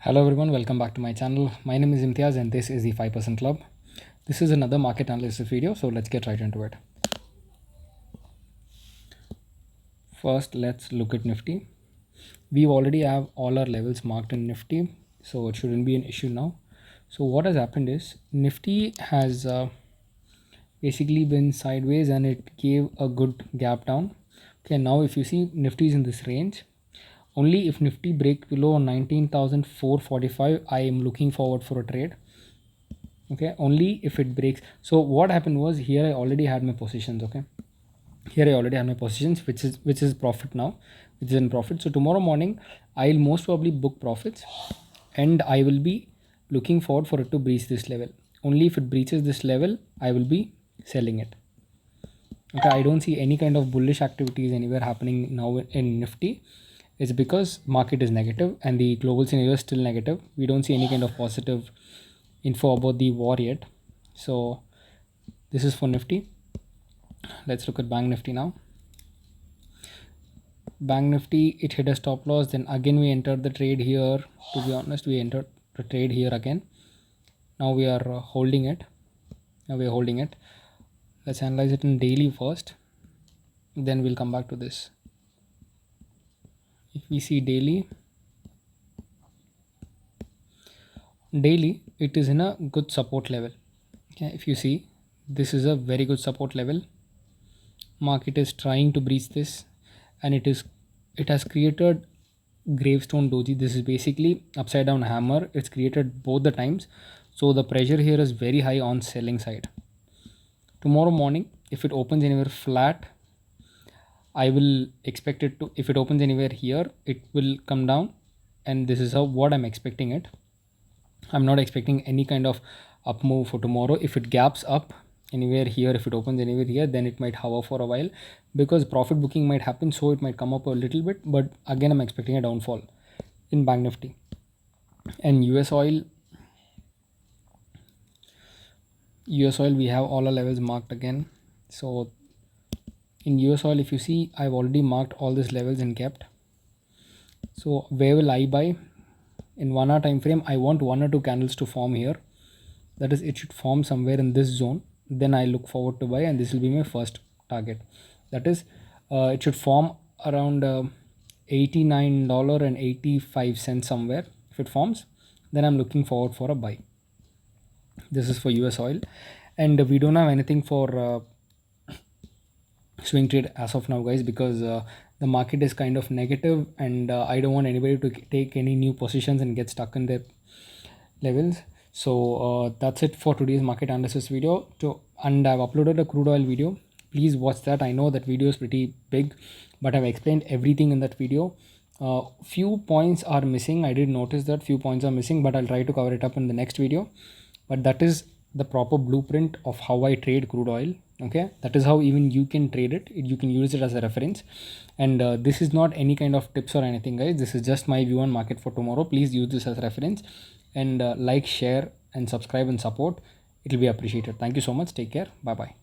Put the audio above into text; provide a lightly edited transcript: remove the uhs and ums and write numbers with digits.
Hello everyone, welcome back to my channel. My name is Imtiaz and this is the 5% Club. This is another market analysis video, so let's get right into it. First, let's look at Nifty. We already have all our levels marked in Nifty, so it shouldn't be an issue now. So what has happened is Nifty has basically been sideways and it gave a good gap down. Okay, now if you see Nifty is in this range. Only if Nifty breaks below 19,445, I am looking forward for a trade. Okay, only if it breaks. So what happened was here I already had my positions. Okay, here I already have my positions, which is profit now, which is in profit. So tomorrow morning I'll most probably book profits, and I will be looking forward for it to breach this level. Only if it breaches this level, I will be selling it. Okay, I don't see any kind of bullish activities anywhere happening now in Nifty. It's because market is negative and the global scenario is still negative. We don't see any kind of positive info about the war yet. So this is for Nifty. Let's look at Bank Nifty now. Bank Nifty, it hit a stop loss, then again we entered the trade here. To be honest, we entered the trade here again. Now we are holding it. Let's analyze it in daily first, then we'll come back to this. If we see daily, it is in a good support level. Okay, if you see, this is a very good support level. Market is trying to breach this, and it has created gravestone doji. This is basically upside down hammer. It's created both the times, so the pressure here is very high on selling side. Tomorrow morning, if it opens anywhere flat, I will expect it to, if it opens anywhere here, it will come down, and this is what I'm expecting it. I'm not expecting any kind of up move for tomorrow. If it gaps up anywhere here, if it opens anywhere here, then it might hover for a while because profit booking might happen, so it might come up a little bit, but again I'm expecting a downfall in Bank Nifty. And US oil, we have all our levels marked again. So in US oil, if you see, I've already marked all these levels and kept. So where will I buy? In 1 hour time frame, I want 1 or 2 candles to form here. That is, it should form somewhere in this zone. Then I look forward to buy, and this will be my first target. That is, it should form around $89.85 somewhere. If it forms, then I'm looking forward for a buy. This is for US oil, and we don't have anything for swing trade as of now, guys, because the market is kind of negative, and I don't want anybody to take any new positions and get stuck in their levels. So that's it for today's market analysis video. And I've uploaded a crude oil video. Please watch that. I know that video is pretty big, but I've explained everything in that video. Few points are missing. I did notice that few points are missing, but I'll try to cover it up in the next video. But that is the proper blueprint of how I trade crude oil. Okay, that is how even you can trade it. You can use it as a reference, and this is not any kind of tips or anything, guys. This is just my view on market for tomorrow. Please use this as reference, and like, share and subscribe and support. It will be appreciated. Thank you so much. Take care. Bye bye.